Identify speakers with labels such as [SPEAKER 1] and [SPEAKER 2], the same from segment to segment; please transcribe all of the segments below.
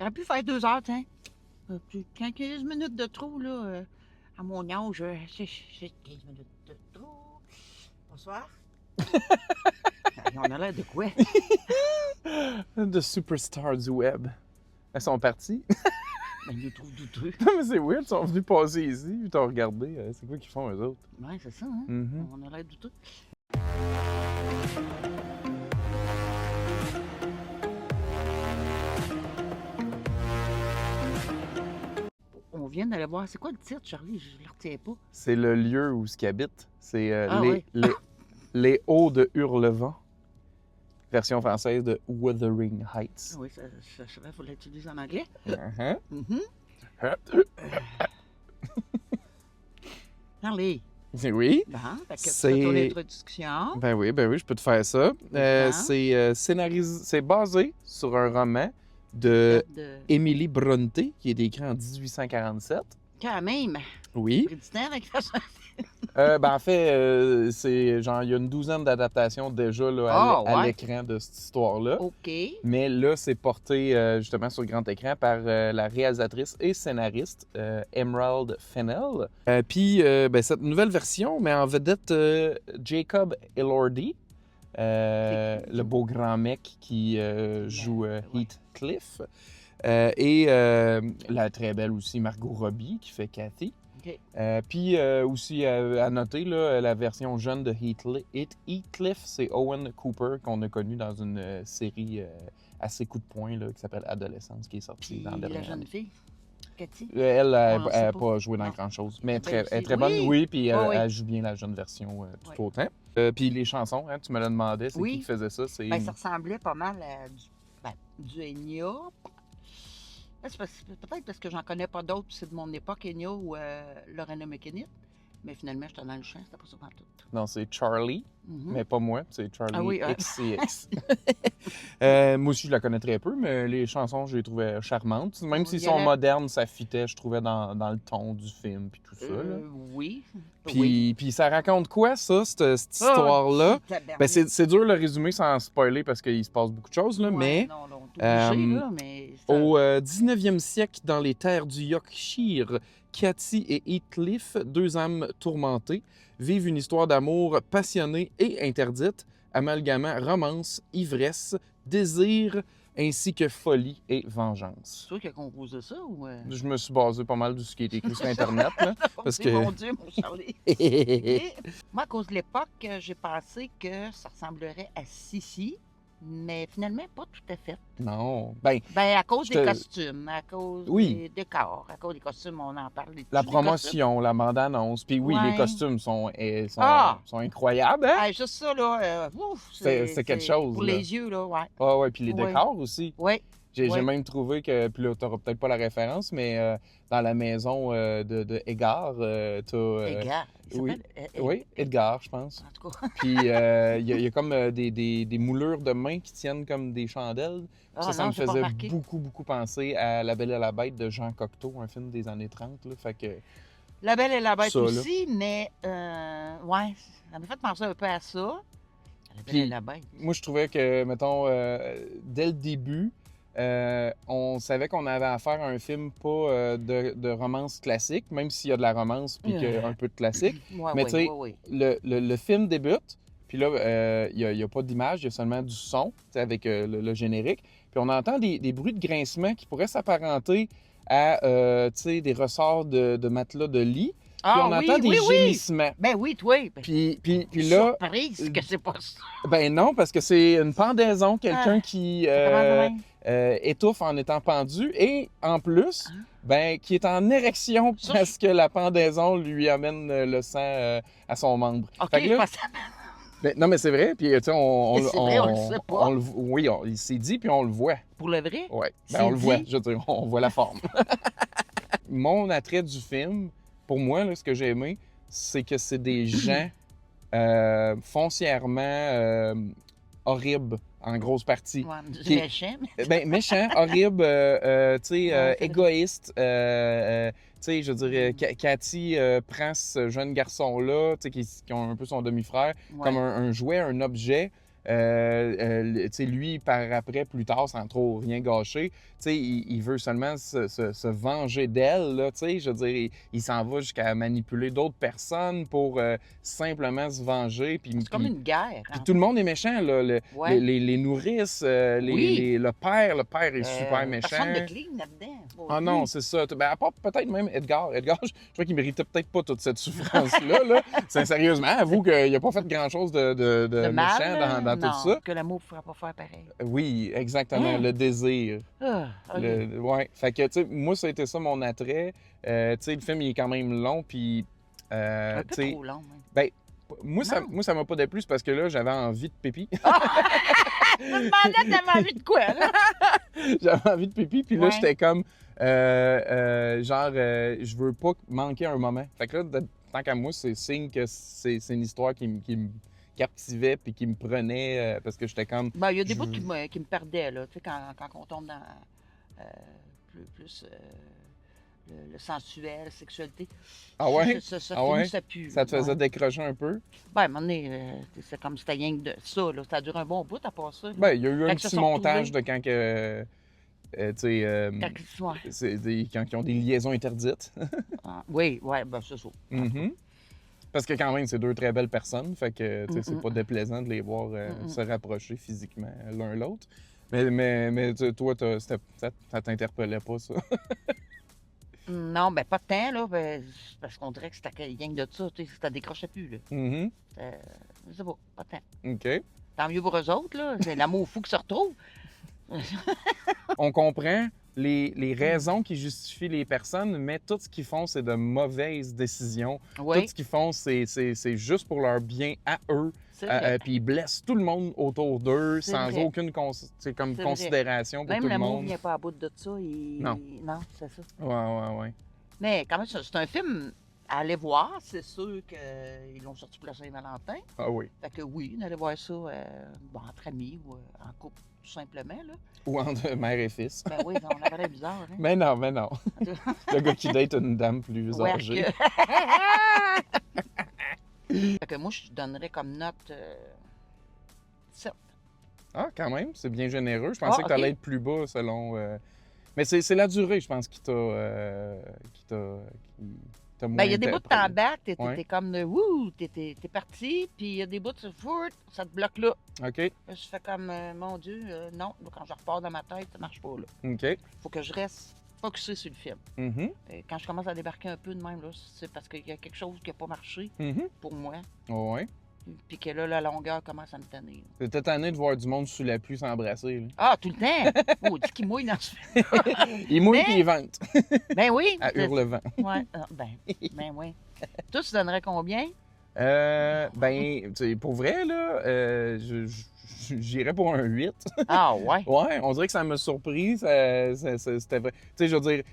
[SPEAKER 1] J'aurais pu faire 2 heures, tiens. 15 minutes de trop, là. À mon âge, c'est 15 minutes de trop. Bonsoir. On a l'air de quoi?
[SPEAKER 2] The superstars du web. Elles sont parties.
[SPEAKER 1] Ben, ils nous trouvent douteux.
[SPEAKER 2] Non, mais c'est weird, ils sont venus passer ici, ils t'ont regardé. C'est quoi qu'ils font, eux autres?
[SPEAKER 1] Ouais, c'est ça, hein?
[SPEAKER 2] Mhm.
[SPEAKER 1] On a l'air douteux. On vient d'aller voir. C'est quoi le titre, Charlie? Je ne le retiens pas.
[SPEAKER 2] C'est le lieu où ce qu'ils habitent. C'est
[SPEAKER 1] oui.
[SPEAKER 2] les Hauts de Hurlevent. Version française de Wuthering Heights.
[SPEAKER 1] Oui, ça il faut l'utiliser en anglais.
[SPEAKER 2] Uh-huh.
[SPEAKER 1] Mhm. Charlie.
[SPEAKER 2] Oui.
[SPEAKER 1] Bon, fait que tu
[SPEAKER 2] C'est-
[SPEAKER 1] fais ton introduction.
[SPEAKER 2] Ben oui, je peux te faire ça. C'est scénarisé, c'est basé sur un roman de
[SPEAKER 1] De...
[SPEAKER 2] Emily Bronte, qui est écrit en 1847.
[SPEAKER 1] Quand même.
[SPEAKER 2] Oui.
[SPEAKER 1] Pris du temps avec ça.
[SPEAKER 2] En fait, c'est genre, il y a une douzaine d'adaptations déjà là, à
[SPEAKER 1] ouais.
[SPEAKER 2] l'écran de cette histoire-là.
[SPEAKER 1] OK.
[SPEAKER 2] Mais là, c'est porté justement sur grand écran par la réalisatrice et scénariste Emerald Fennell. Puis, cette nouvelle version met en vedette Jacob Elordi, le beau grand mec qui joue Heathcliff. Et la très belle aussi Margot Robbie qui fait Cathy.
[SPEAKER 1] OK.
[SPEAKER 2] Puis aussi à noter, là, la version jeune de Heathcliff, c'est Owen Cooper qu'on a connu dans une série assez coup de poing là, qui s'appelle Adolescence, qui est sortie
[SPEAKER 1] Puis
[SPEAKER 2] dans la
[SPEAKER 1] la
[SPEAKER 2] dernière
[SPEAKER 1] jeune
[SPEAKER 2] année.
[SPEAKER 1] fille, Cathy.
[SPEAKER 2] Elle
[SPEAKER 1] On
[SPEAKER 2] n'a
[SPEAKER 1] sait
[SPEAKER 2] pas joué dans
[SPEAKER 1] Ah.
[SPEAKER 2] grand-chose, mais
[SPEAKER 1] belle
[SPEAKER 2] elle est
[SPEAKER 1] aussi.
[SPEAKER 2] très bonne,
[SPEAKER 1] Oui.
[SPEAKER 2] oui, puis
[SPEAKER 1] Oui.
[SPEAKER 2] elle joue bien la jeune version tout
[SPEAKER 1] Oui.
[SPEAKER 2] autant. Puis les chansons, hein, tu me l'as demandé, c'est
[SPEAKER 1] Oui.
[SPEAKER 2] qui faisait ça? C'est
[SPEAKER 1] Ben, ça ressemblait pas mal à du Enya. Peut-être parce que j'en connais pas d'autres, puis c'est de mon époque, Enya ou Lorena McKennitt. Mais finalement, j'étais dans le champ, c'était pas ça tout.
[SPEAKER 2] Non, c'est Charlie, mais pas moi, c'est Charlie
[SPEAKER 1] Ah oui,
[SPEAKER 2] XCX. Moi aussi, je la connais très peu, mais les chansons, je les trouvais charmantes. Même
[SPEAKER 1] Oui,
[SPEAKER 2] s'ils
[SPEAKER 1] il y
[SPEAKER 2] sont
[SPEAKER 1] a la-
[SPEAKER 2] modernes, ça fitait, je trouvais, dans le ton du film, puis tout ça. Là.
[SPEAKER 1] Oui.
[SPEAKER 2] Puis ça raconte quoi, ça, cette
[SPEAKER 1] Ah,
[SPEAKER 2] histoire-là?
[SPEAKER 1] tabarnak.
[SPEAKER 2] Ben, c'est dur de le résumer sans spoiler parce qu'il se passe beaucoup de choses, là,
[SPEAKER 1] Ouais,
[SPEAKER 2] mais
[SPEAKER 1] non, t'es obligé, là, mais c'est
[SPEAKER 2] au 19e siècle, dans les terres du Yorkshire, Cathy et Heathcliff, deux âmes tourmentées, vivent une histoire d'amour passionnée et interdite, amalgamant romance, ivresse, désir, ainsi que folie et vengeance.
[SPEAKER 1] C'est toi qui as composé ça ou...
[SPEAKER 2] Je me suis basé pas mal de ce qui est écrit sur Internet, là, parce que...
[SPEAKER 1] Mon Dieu, mon Charlie. Et moi, à cause de l'époque, j'ai pensé que ça ressemblerait à Sissi, mais finalement, pas tout à fait.
[SPEAKER 2] Non,
[SPEAKER 1] Ben, à cause
[SPEAKER 2] Je
[SPEAKER 1] des
[SPEAKER 2] te-
[SPEAKER 1] costumes, à cause
[SPEAKER 2] Oui.
[SPEAKER 1] des décors, à cause des costumes, on en parle.
[SPEAKER 2] la
[SPEAKER 1] Des
[SPEAKER 2] promotion, la bande-annonce, puis oui,
[SPEAKER 1] Ouais.
[SPEAKER 2] les costumes sont
[SPEAKER 1] Ah!
[SPEAKER 2] incroyables, hein?
[SPEAKER 1] costumes. Juste ça, là, ouf,
[SPEAKER 2] C'est quelque chose,
[SPEAKER 1] Pour
[SPEAKER 2] là.
[SPEAKER 1] les yeux, là, ouais.
[SPEAKER 2] Ah ouais, puis les
[SPEAKER 1] Ouais.
[SPEAKER 2] décors aussi.
[SPEAKER 1] Ouais.
[SPEAKER 2] J'ai
[SPEAKER 1] Ouais.
[SPEAKER 2] même trouvé que, puis là, t'auras peut-être pas la référence, mais dans la maison de Edgar, t'as...
[SPEAKER 1] Edgar. Il
[SPEAKER 2] oui.
[SPEAKER 1] s'appelle
[SPEAKER 2] Oui, Edgar, je pense.
[SPEAKER 1] En tout cas.
[SPEAKER 2] Puis il y a comme des moulures de mains qui tiennent comme des chandelles.
[SPEAKER 1] Ah,
[SPEAKER 2] Ça
[SPEAKER 1] non,
[SPEAKER 2] me
[SPEAKER 1] j'ai pas
[SPEAKER 2] faisait
[SPEAKER 1] remarqué.
[SPEAKER 2] beaucoup penser à La Belle et la Bête de Jean Cocteau, un film des années 30. Là, fait que...
[SPEAKER 1] La Belle et la Bête
[SPEAKER 2] Ça, là.
[SPEAKER 1] aussi, mais ouais, ça m'a fait penser un peu à ça. La Belle
[SPEAKER 2] Puis,
[SPEAKER 1] et la Bête.
[SPEAKER 2] Moi, je trouvais que, mettons, dès le début, on savait qu'on avait affaire à un film pas de romance classique, même s'il y a de la romance puis un peu de classique.
[SPEAKER 1] Ouais,
[SPEAKER 2] Mais
[SPEAKER 1] ouais,
[SPEAKER 2] tu sais,
[SPEAKER 1] ouais.
[SPEAKER 2] le film débute, puis là, il n'y a pas d'image, il y a seulement du son, tu sais, avec le générique. Puis on entend des bruits de grincement qui pourraient s'apparenter à tu sais, des ressorts de matelas de lit. Puis
[SPEAKER 1] Ah
[SPEAKER 2] on entend des gémissements.
[SPEAKER 1] Ben oui, toi. Ben,
[SPEAKER 2] Puis là,
[SPEAKER 1] surprise que c'est pas ça.
[SPEAKER 2] ben non, parce que c'est une pendaison, quelqu'un qui
[SPEAKER 1] Comment de même?
[SPEAKER 2] étouffe en étant pendu et en plus, ben qui est en érection
[SPEAKER 1] Ça,
[SPEAKER 2] parce que la pendaison lui amène le sang à son membre.
[SPEAKER 1] OK,
[SPEAKER 2] Fait que là,
[SPEAKER 1] je pense...
[SPEAKER 2] ben, non mais c'est vrai, puis tu sais,
[SPEAKER 1] C'est vrai, on le sait pas.
[SPEAKER 2] oui, il s'est dit puis on le voit.
[SPEAKER 1] Pour le vrai?
[SPEAKER 2] Ouais,
[SPEAKER 1] C'est
[SPEAKER 2] ben, on le voit,
[SPEAKER 1] dit?
[SPEAKER 2] je veux dire, on voit la forme. Mon attrait du film, pour moi, là, ce que j'ai aimé, c'est que c'est des gens foncièrement horribles en grosse partie.
[SPEAKER 1] Ouais,
[SPEAKER 2] Qui-
[SPEAKER 1] méchant, mais...
[SPEAKER 2] Ben, méchant, horrible, tu sais,
[SPEAKER 1] Ouais, c'est
[SPEAKER 2] égoïste. Tu sais, je dirais, Cathy prend ce jeune garçon-là, tu sais, qui ont un peu son demi-frère,
[SPEAKER 1] Ouais.
[SPEAKER 2] comme un jouet, un objet. Tu sais, lui, par après, plus tard, sans trop rien gâcher, tu sais, il veut seulement se venger d'elle, là, tu sais. Je veux dire, il s'en va jusqu'à manipuler d'autres personnes pour simplement se venger.
[SPEAKER 1] C'est comme une guerre.
[SPEAKER 2] Puis tout le monde est méchant, là.
[SPEAKER 1] Ouais.
[SPEAKER 2] Les nourrices,
[SPEAKER 1] Oui.
[SPEAKER 2] le père est super méchant.
[SPEAKER 1] Personne de clean là-dedans.
[SPEAKER 2] Ah non, c'est ça. Ben, à part peut-être même Edgar. Edgar, je crois qu'il méritait peut-être pas toute cette souffrance-là. Là. Sérieusement, avoue qu'il n'a pas fait grand-chose de
[SPEAKER 1] mal,
[SPEAKER 2] méchant dans
[SPEAKER 1] non,
[SPEAKER 2] tout ça.
[SPEAKER 1] que l'amour ne pourra pas faire pareil.
[SPEAKER 2] Oui, exactement,
[SPEAKER 1] Hein?
[SPEAKER 2] le désir.
[SPEAKER 1] Ah, OK.
[SPEAKER 2] Ouais. Fait que, tu sais, moi, ça a été ça mon attrait. Tu sais, le film, il est quand même long, puis...
[SPEAKER 1] Un peu
[SPEAKER 2] tu sais,
[SPEAKER 1] trop long, même.
[SPEAKER 2] ben,
[SPEAKER 1] Non.
[SPEAKER 2] moi, ça m'a pas déplu, c'est parce que là, j'avais envie de pipi.
[SPEAKER 1] Je me demandais, t'avais envie de quoi, là?
[SPEAKER 2] J'avais envie de pipi, puis là,
[SPEAKER 1] Ouais.
[SPEAKER 2] j'étais comme, je veux pas manquer un moment. Fait que là, tant qu'à moi, c'est signe que c'est une histoire qui me captivait puis qui me prenait parce que j'étais comme...
[SPEAKER 1] Ben, il y a des
[SPEAKER 2] Je
[SPEAKER 1] bouts
[SPEAKER 2] veux-
[SPEAKER 1] qui me perdaient, là. Tu sais, quand on tombe dans plus le sensuel, la sexualité.
[SPEAKER 2] Ah ouais?
[SPEAKER 1] Ça
[SPEAKER 2] Ah
[SPEAKER 1] finit,
[SPEAKER 2] ouais?
[SPEAKER 1] ça pue.
[SPEAKER 2] Ça te faisait
[SPEAKER 1] ouais.
[SPEAKER 2] décrocher un peu?
[SPEAKER 1] Ben, à un moment donné, c'est comme si c'était rien que de ça, là. Ça dure un bon bout à part ça. là.
[SPEAKER 2] Ben, il y a eu
[SPEAKER 1] Quand
[SPEAKER 2] un
[SPEAKER 1] ils se
[SPEAKER 2] petit
[SPEAKER 1] sont
[SPEAKER 2] montage
[SPEAKER 1] retrouvés.
[SPEAKER 2] de quand que... tu sais,
[SPEAKER 1] Ouais.
[SPEAKER 2] quand ils ont des liaisons interdites.
[SPEAKER 1] Ah, oui, ben c'est ça.
[SPEAKER 2] Mhm. Parce que quand même, c'est deux très belles personnes. Fait que, tu sais, c'est
[SPEAKER 1] Mm-mm.
[SPEAKER 2] pas déplaisant de les voir
[SPEAKER 1] Mm-mm.
[SPEAKER 2] se rapprocher physiquement l'un l'autre. Mais toi, ça t'interpellait pas, ça?
[SPEAKER 1] Non, ben pas tant, là, parce qu'on dirait que c'était rien que de ça, tu sais, ça décrochait plus, là.
[SPEAKER 2] Mhm.
[SPEAKER 1] Je sais pas tant.
[SPEAKER 2] OK.
[SPEAKER 1] Tant mieux pour eux autres, là. C'est l'amour fou qui se retrouve.
[SPEAKER 2] On comprend les raisons qui justifient les personnes, mais tout ce qu'ils font, c'est de mauvaises décisions.
[SPEAKER 1] Oui,
[SPEAKER 2] Tout ce qu'ils font, c'est juste pour leur bien à eux.
[SPEAKER 1] c'est vrai.
[SPEAKER 2] Puis ils blessent tout le monde autour d'eux
[SPEAKER 1] C'est
[SPEAKER 2] sans
[SPEAKER 1] vrai.
[SPEAKER 2] aucune
[SPEAKER 1] C'est vrai.
[SPEAKER 2] considération pour
[SPEAKER 1] Même
[SPEAKER 2] tout le
[SPEAKER 1] l'amour
[SPEAKER 2] monde.
[SPEAKER 1] vient pas à bout de ça.
[SPEAKER 2] Non.
[SPEAKER 1] Non, c'est ça.
[SPEAKER 2] Ouais.
[SPEAKER 1] Mais quand même, c'est un film à aller voir. C'est sûr qu'ils l'ont sorti pour la Saint-Valentin.
[SPEAKER 2] Ah oui.
[SPEAKER 1] Fait que oui, on allait voir ça entre amis ou en couple, tout simplement, là.
[SPEAKER 2] Ou entre mère et fils.
[SPEAKER 1] Ben oui, on avait l'air bizarre, hein.
[SPEAKER 2] Mais non. Le gars qui date une dame plus
[SPEAKER 1] Ouais,
[SPEAKER 2] âgée.
[SPEAKER 1] Fait que moi, je donnerais comme note 7.
[SPEAKER 2] Ah, quand même, c'est bien généreux. Je pensais
[SPEAKER 1] Ah,
[SPEAKER 2] que tu allais
[SPEAKER 1] ok.
[SPEAKER 2] être plus bas selon. Mais c'est la durée, je pense, qui t'a moins
[SPEAKER 1] Ben, il y a des bouts de temps
[SPEAKER 2] interpellé.
[SPEAKER 1] back,
[SPEAKER 2] Ouais.
[SPEAKER 1] t'es comme de wouh, t'es parti, puis il y a des bouts de foot, ça te bloque là.
[SPEAKER 2] OK.
[SPEAKER 1] Là, je fais comme, mon Dieu, non, là, quand je repars dans ma tête, ça marche pas là.
[SPEAKER 2] OK.
[SPEAKER 1] Faut que je reste focusé sur le film.
[SPEAKER 2] Mhm.
[SPEAKER 1] Quand je commence à débarquer un peu de même, là, c'est parce qu'il y a quelque chose qui n'a pas marché
[SPEAKER 2] Mhm.
[SPEAKER 1] pour moi,
[SPEAKER 2] Ouais.
[SPEAKER 1] puis que là, la longueur commence à me tanner. là.
[SPEAKER 2] T'étais tanné de voir du monde sous la pluie s'embrasser. là.
[SPEAKER 1] Ah, tout le temps! Oh, dis qu'il mouille dans ce film.
[SPEAKER 2] Il mouille
[SPEAKER 1] Mais-
[SPEAKER 2] puis il vente
[SPEAKER 1] Ben oui!
[SPEAKER 2] à Hurlevent.
[SPEAKER 1] Ouais, ben oui. Toi, tu donnerais combien?
[SPEAKER 2] Ben, tu sais, pour vrai, là, j'irais pour un 8.
[SPEAKER 1] Ah, ouais.
[SPEAKER 2] Ouais, on dirait que ça m'a surpris. C'était vrai. Tu sais, je veux dire,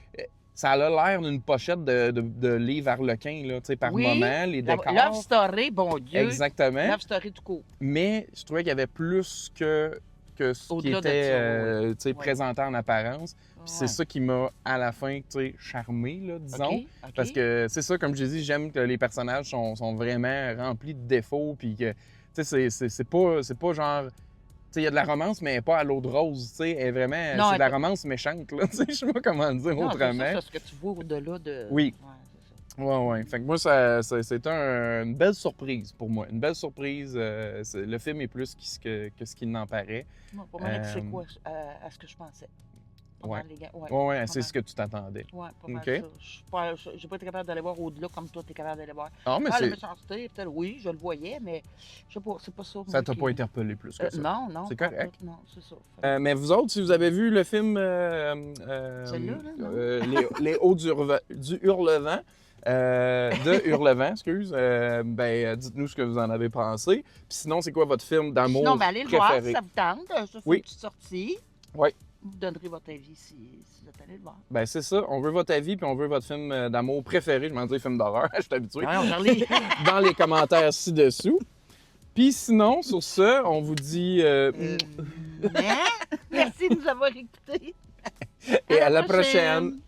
[SPEAKER 2] ça a l'air d'une pochette de livre Harlequin, là, tu sais, par
[SPEAKER 1] Oui,
[SPEAKER 2] moment, les décors.
[SPEAKER 1] Love Story, bon Dieu.
[SPEAKER 2] Exactement.
[SPEAKER 1] Love Story tout court.
[SPEAKER 2] Mais je trouvais qu'il y avait plus que ce qui
[SPEAKER 1] Au-delà de
[SPEAKER 2] était
[SPEAKER 1] ça,
[SPEAKER 2] tu sais,
[SPEAKER 1] Ouais.
[SPEAKER 2] présenté en apparence. Puis c'est
[SPEAKER 1] Ouais.
[SPEAKER 2] ça qui m'a, à la fin, tu sais, charmé, là, disons.
[SPEAKER 1] OK.
[SPEAKER 2] Parce que c'est ça, comme je dis, j'aime que les personnages sont vraiment remplis de défauts. Puis que, tu sais, c'est pas genre. Tu sais, il y a de la romance, mais pas à l'eau de rose. Tu sais, elle est vraiment.
[SPEAKER 1] Non,
[SPEAKER 2] C'est de la
[SPEAKER 1] elle-
[SPEAKER 2] romance méchante, là. Tu sais, je sais pas comment le dire
[SPEAKER 1] Non, c'est ça,
[SPEAKER 2] autrement.
[SPEAKER 1] c'est ce que tu vois au-delà de...
[SPEAKER 2] Oui.
[SPEAKER 1] Ouais, c'est ça.
[SPEAKER 2] Ouais. Fait que moi, c'était une belle surprise pour moi. Une belle surprise. Le film est plus que ce qu'il n'en paraît.
[SPEAKER 1] Moi, pour moi, c'est
[SPEAKER 2] Euh,
[SPEAKER 1] quoi à ce que je pensais? Pas
[SPEAKER 2] ouais.
[SPEAKER 1] mal, les gars. Ouais,
[SPEAKER 2] Ouais,
[SPEAKER 1] pas
[SPEAKER 2] c'est
[SPEAKER 1] mal.
[SPEAKER 2] ce que tu t'attendais.
[SPEAKER 1] Ouais, pas mal
[SPEAKER 2] OK.
[SPEAKER 1] ça. J'ai pas été capable d'aller voir au-delà comme toi, t'es capable d'aller voir.
[SPEAKER 2] Ah, mais
[SPEAKER 1] La
[SPEAKER 2] c'est,
[SPEAKER 1] méchanceté, peut-être, oui, je le voyais, mais je sais pas, c'est pas ça.
[SPEAKER 2] ça
[SPEAKER 1] moi,
[SPEAKER 2] t'a
[SPEAKER 1] qui-
[SPEAKER 2] pas interpellé plus que ça.
[SPEAKER 1] Non,
[SPEAKER 2] C'est
[SPEAKER 1] pas
[SPEAKER 2] correct.
[SPEAKER 1] tout, non, c'est ça. Fait
[SPEAKER 2] Mais vous autres, si vous avez vu le film
[SPEAKER 1] Celui-là, là, non?
[SPEAKER 2] Les Hauts du Hurlevent, de Hurlevent, excuse, dites-nous ce que vous en avez pensé. Puis sinon, c'est quoi votre film d'amour
[SPEAKER 1] Sinon, ben, allez le voir si
[SPEAKER 2] préféré?
[SPEAKER 1] ça vous tente. Ça, c'est
[SPEAKER 2] Oui.
[SPEAKER 1] une petite sortie.
[SPEAKER 2] Oui.
[SPEAKER 1] Vous donnerez votre avis si vous êtes allé le voir.
[SPEAKER 2] Ben c'est ça, on veut votre avis puis on veut votre film d'amour préféré. Je m'en dis film d'horreur, je suis habitué.
[SPEAKER 1] Voyons, Charlie.
[SPEAKER 2] Dans les commentaires ci-dessous. Puis sinon, sur ce, on vous dit
[SPEAKER 1] Merci de nous avoir écoutés.
[SPEAKER 2] et à la prochaine.